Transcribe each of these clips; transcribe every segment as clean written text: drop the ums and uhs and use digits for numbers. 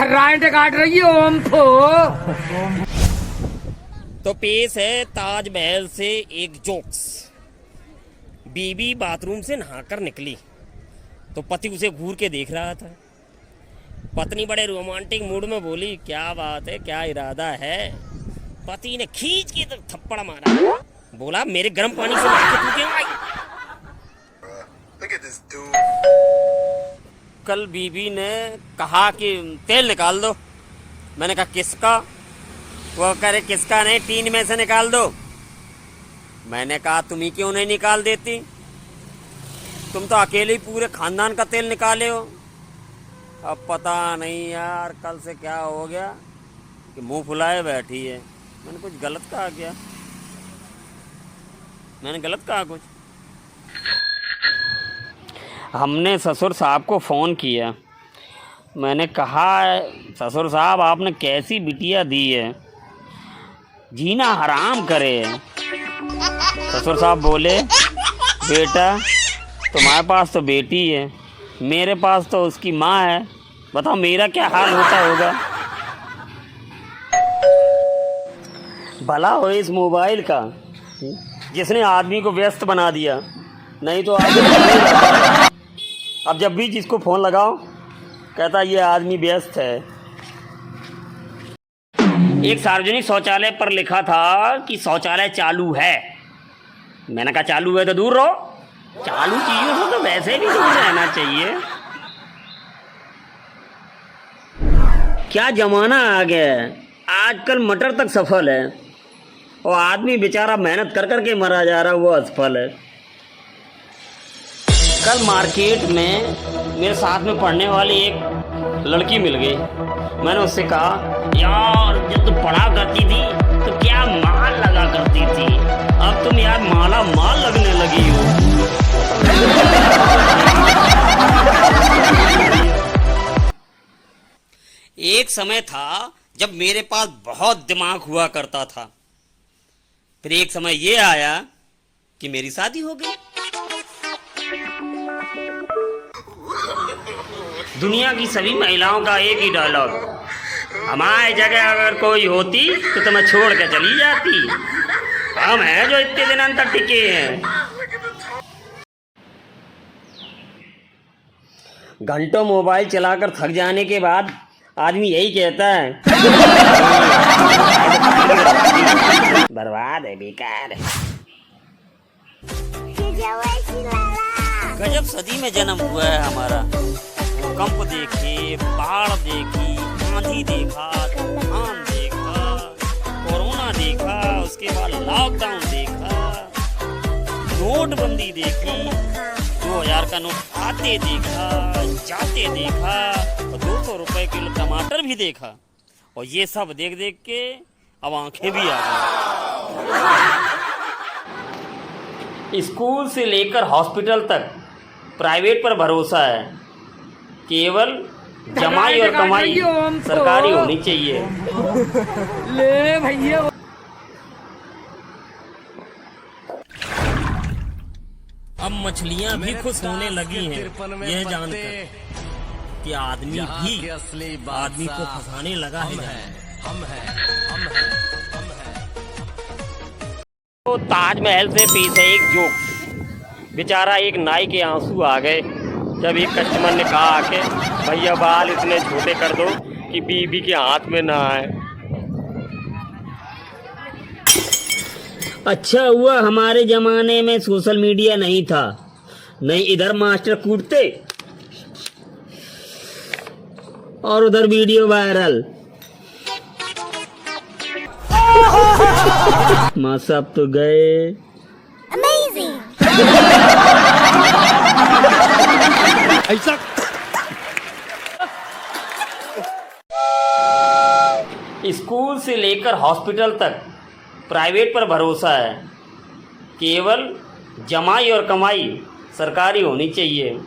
खर्राटे काट रही है ओम को। तो पेश है ताजमहल से एक जोक्स। बीवी बाथरूम से नहाकर निकली तो पति उसे घूर के देख रहा था। पत्नी बड़े रोमांटिक मूड में बोली, क्या बात है, क्या इरादा है? पति ने खींच के तो थप्पड़ मारा। बोला, मेरे गर्म पानी से नहा के तू क्यों आई? कल बीवी ने कहा कि तेल निकाल दो। मैंने कहा किसका? वो कह रहे किसका नहीं, टीन में से निकाल दो। मैंने कहा तुम ही क्यों नहीं निकाल देती? तुम तो अकेले ही पूरे खानदान का तेल निकाले हो। अब पता नहीं यार कल से क्या हो गया कि मुंह फुलाए बैठी है। मैंने कुछ गलत कहा क्या? मैंने गलत कहा कुछ? हमने ससुर साहब को फ़ोन किया। मैंने कहा, ससुर साहब आपने कैसी बिटिया दी है, जीना हराम करे। ससुर साहब बोले, बेटा तुम्हारे पास तो बेटी है, मेरे पास तो उसकी माँ है, बताओ मेरा क्या हाल होता होगा। भला हो इस मोबाइल का जिसने आदमी को व्यस्त बना दिया, नहीं तो आदमी अब जब भी जिसको फ़ोन लगाओ कहता ये आदमी व्यस्त है। एक सार्वजनिक शौचालय पर लिखा था कि शौचालय चालू है। मैंने कहा चालू है तो दूर रहो, चालू चीज़ों से तो वैसे भी दूर रहना चाहिए। क्या जमाना आ गया है, आजकल मटर तक सफल है और आदमी बेचारा मेहनत कर कर के मरा जा रहा है, वो असफल है। कल मार्केट में मेरे साथ में पढ़ने वाली एक लड़की मिल गई। मैंने उससे कहा, यार जब तुम पढ़ा करती थी तो क्या माल लगा करती थी, अब तुम यार माला माल लगने लगी हो। एक समय था जब मेरे पास बहुत दिमाग हुआ करता था। फिर एक समय ये आया कि मेरी शादी हो गई। दुनिया की सभी महिलाओं का एक ही डायलॉग, हमारी जगह अगर कोई होती तो तुम्हें छोड़ के चली जाती। हम हैं जो इतने दिन अंतर टिके हैं। घंटों मोबाइल चलाकर थक जाने के बाद आदमी यही कहता है, बर्बाद है, बेकार है। गजब सदी में जन्म हुआ है हमारा। भूकंप देखे, बाढ़ देखी, आंधी देखा, तूफान देखा, कोरोना देखा, उसके बाद लॉकडाउन देखा, नोटबंदी देखी, 2000 का नोट आते देखा, जाते देखा, और 200 रुपए किलो टमाटर भी देखा। और ये सब देख देख के अब आंखें भी आ गई। स्कूल से लेकर हॉस्पिटल तक प्राइवेट पर भरोसा है, केवल जमाई और कमाई सरकारी होनी चाहिए। ले भैया, अब मछलियां भी खुश होने लगी हैं यह जानकर कि आदमी भी आदमी को फंसाने लगा है। तो ताजमहल से पेश है एक जोक। बेचारा एक नाई के आंसू आ गए जब एक कस्टमर ने कहा कि भैया बाल इतने छोटे कर दो कि बीबी के हाथ में ना आए। अच्छा हुआ हमारे जमाने में सोशल मीडिया नहीं था, नहीं इधर मास्टर कूटते और उधर वीडियो वायरल। माँ साहब तो गए। ऐसा स्कूल से लेकर हॉस्पिटल तक प्राइवेट पर भरोसा है, केवल जमाई और कमाई सरकारी होनी चाहिए।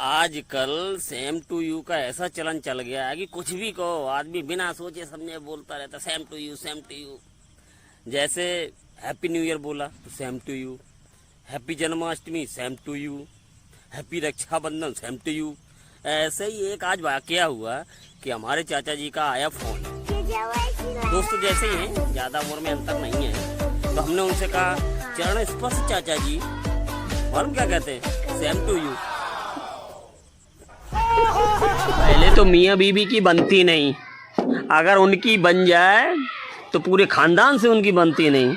आजकल सेम टू यू का ऐसा चलन चल गया है कि कुछ भी कहो आदमी बिना सोचे समझे बोलता रहता, same to you, same to you. जैसे हैप्पी न्यू ईयर बोला तो same to you, happy Janmashtami same to you, happy Raksha Bandhan same to you. ऐसे ही एक आज वाकया हुआ कि हमारे चाचा जी का आया फोन। दोस्त जैसे ही हैं, ज्यादा उम्र में अंतर नहीं है, तो हमने उनसे कहा चरण स्पर्श चाचा जी, और क्या कहते हैं, सेम टू यू। पहले तो मियाँ बीबी की बनती नहीं, अगर उनकी बन जाए तो पूरे खानदान से उनकी बनती नहीं।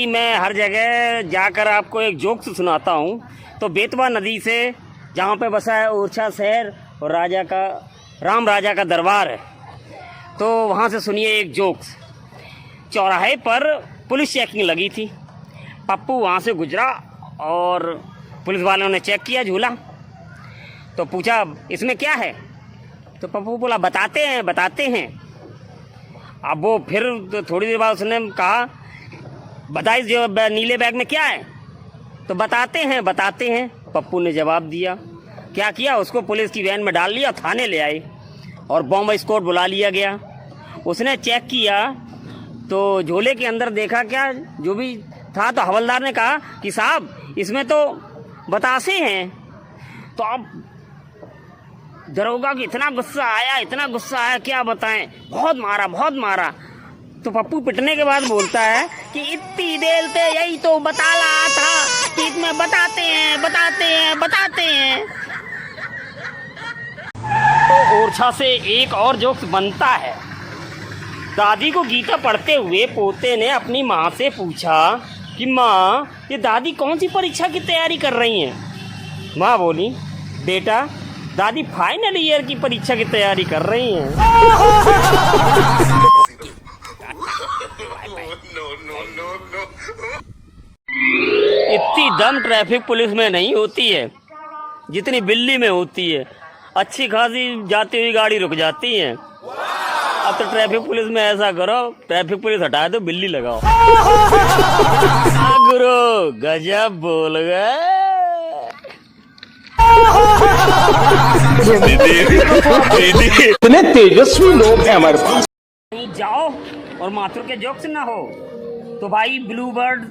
मैं हर जगह जाकर आपको एक जोक्स सुनाता हूँ। तो बेतवा नदी से जहाँ पे बसा है ओरछा शहर और राम राजा का दरबार है, तो वहाँ से सुनिए एक जोक्स। चौराहे पर पुलिस चेकिंग लगी थी। पप्पू वहाँ से गुजरा और पुलिस वालों ने चेक किया झूला, तो पूछा इसमें क्या है, तो पप्पू बोला बताते हैं। अब वो फिर थोड़ी देर बाद उसने कहा बताइए जो नीले बैग में क्या है, तो बताते हैं। पप्पू ने जवाब दिया। क्या किया, उसको पुलिस की वैन में डाल लिया, थाने ले आए और बॉम्ब स्क्वाड बुला लिया गया। उसने चेक किया तो झोले के अंदर देखा क्या जो भी था, तो हवलदार ने कहा कि साहब इसमें तो बतासे हैं। तो अब दरोगा को इतना गुस्सा आया क्या बताएं, बहुत मारा। तो पप्पू पिटने के बाद बोलता है कि इतनी देर से यही तो बता रहा था कि इसमें बताते हैं। तो ओरछा से एक और जोक्स बनता है। दादी को गीता पढ़ते हुए पोते ने अपनी माँ से पूछा कि माँ ये दादी कौन सी परीक्षा की तैयारी कर रही हैं। माँ बोली बेटा दादी फाइनल ईयर की परीक्षा की तैयारी कर रही हैं। इतनी दम ट्रैफिक पुलिस में नहीं होती है जितनी दिल्ली में होती है। अच्छी खासी जाती हुई गाड़ी रुक जाती है। अब तो ट्रैफिक पुलिस में ऐसा करो, ट्रैफिक पुलिस हटाए तो बिल्ली लगाओ। गुरु गजब बोल गए। इतने तेजस्वी लोग हैं हमारे पास। कहीं जाओ और माथुर के जोक्स ना हो, तो भाई ब्लू बर्ड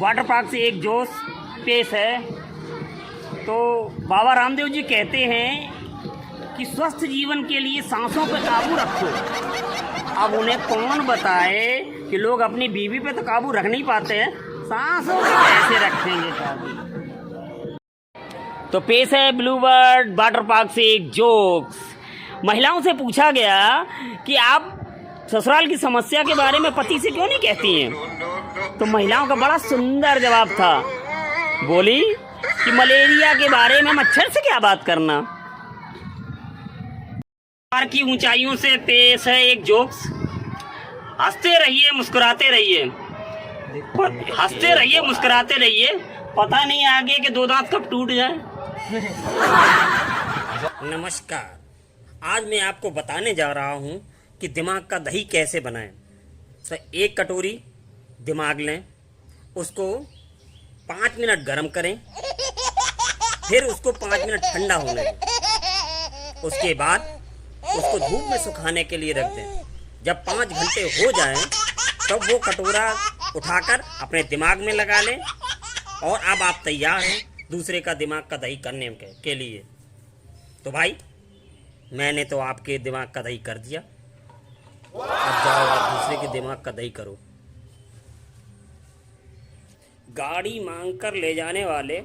वाटर पार्क से एक जोक्स पेश है। तो बाबा रामदेव जी कहते हैं कि स्वस्थ जीवन के लिए सांसों पे काबू रखो। अब उन्हें कौन बताए कि लोग अपनी बीवी पे तो काबू रख नहीं पाते हैं, सांसों पे कैसे रखेंगे काबू। तो पेश है ब्लू बर्ड वाटर पार्क से एक जोक्स। महिलाओं से पूछा गया कि आप ससुराल की समस्या के बारे में पति से क्यों नहीं कहती हैं। तो महिलाओं का बड़ा सुंदर जवाब था। बोली कि मलेरिया के बारे में मच्छर से क्या बात करना। पहाड़ की ऊंचाइयों से पेश है एक जोक्स। हंसते रहिए मुस्कुराते रहिए, पता नहीं आगे के दो दांत कब टूट जाए। नमस्कार, आज मैं आपको बताने जा रहा हूं कि दिमाग का दही कैसे बनाएं। तो एक कटोरी दिमाग लें, उसको 5 मिनट गर्म करें, फिर उसको 5 मिनट ठंडा होने दें। उसके बाद उसको धूप में सुखाने के लिए रख दें। जब 5 घंटे हो जाएं, तब वो कटोरा उठाकर अपने दिमाग में लगा लें और अब आप तैयार हैं दूसरे का दिमाग का दही करने के लिए। तो भाई मैंने तो आपके दिमाग का दही कर दिया, अब जाओ आप दूसरे के दिमाग का दही करो। गाड़ी मांगकर ले जाने वाले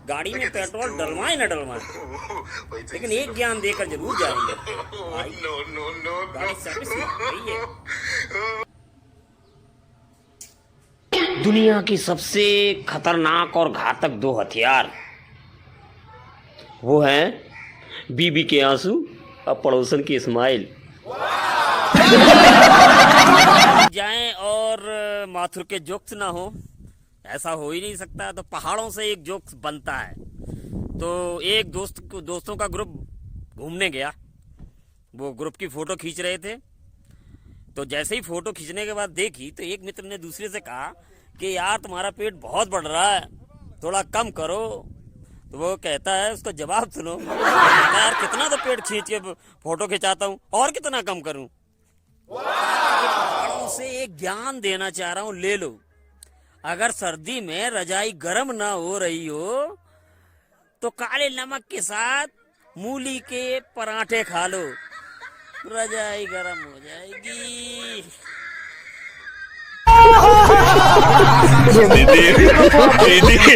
गाड़ी में पेट्रोल डलवाए न डलवाए, लेकिन एक ज्ञान देकर जरूर जाएंगे। गाड़ी सर्विस में गई है। दुनिया की सबसे खतरनाक और घातक 2 हथियार, वो हैं बीबी के आंसू और पड़ोसन की स्माइल। जाएं और माथुर के जोक्स ना हो, ऐसा हो ही नहीं सकता। तो पहाड़ों से एक जोक्स बनता है। तो एक दोस्तों का ग्रुप घूमने गया। वो ग्रुप की फोटो खींच रहे थे। तो जैसे ही फोटो खींचने के बाद देखी तो एक मित्र ने दूसरे से कहा कि यार तुम्हारा पेट बहुत बढ़ रहा है, थोड़ा कम करो। तो वो कहता है, उसका जवाब सुनो, कहता है, यार कितना तो पेट खींच के फोटो खिंचाता हूँ, और कितना कम करूँ। पहाड़ों से एक ज्ञान देना चाह रहा हूँ, ले लो। अगर सर्दी में रजाई गर्म ना हो रही हो तो काले नमक के साथ मूली के पराठे खा लो, रजाई गर्म हो जाएगी।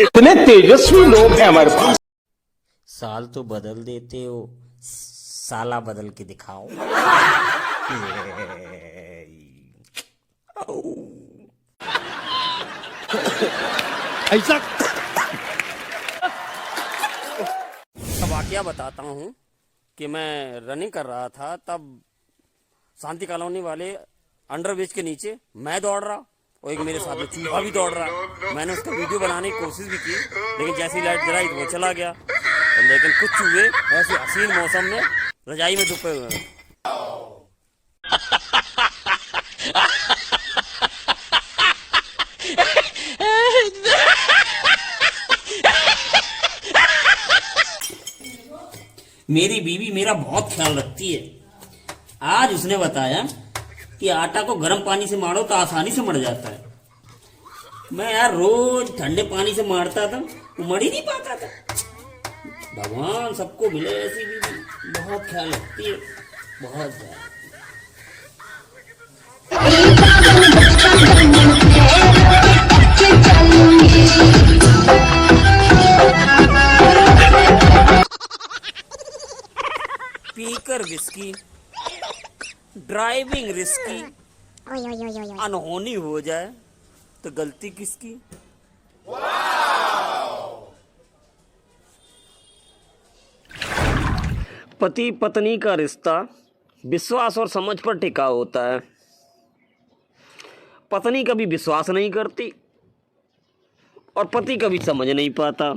इतने तेजस्वी लोग हैं हमारे पास। साल तो बदल देते हो, साला बदल के दिखाओ। ऐसा वाकया बताता हूँ कि मैं रनिंग कर रहा था, तब शांति कॉलोनी वाले अंडरब्रिज के नीचे मैं दौड़ रहा और एक मेरे साथ में चूहा भी दौड़ रहा। मैंने उसका वीडियो बनाने की कोशिश भी की, लेकिन जैसी लाइट जलाई तो वो चला गया। लेकिन कुछ चूहे ऐसे हसीन मौसम में रजाई में दुबके हुए हैं। मेरी बीवी मेरा बहुत ख्याल रखती है। आज उसने बताया कि आटा को गर्म पानी से मारो तो आसानी से मर जाता है। मैं यार रोज ठंडे पानी से मारता था, वो मर ही नहीं पाता था। भगवान सबको मिले ऐसी बीवी, बहुत ख्याल रखती है, बहुत ख्याल। पीकर विस्की, ड्राइविंग रिस्की, अनहोनी हो जाए तो गलती किसकी। पति पत्नी का रिश्ता विश्वास और समझ पर टिका होता है। पत्नी कभी विश्वास नहीं करती और पति कभी समझ नहीं पाता।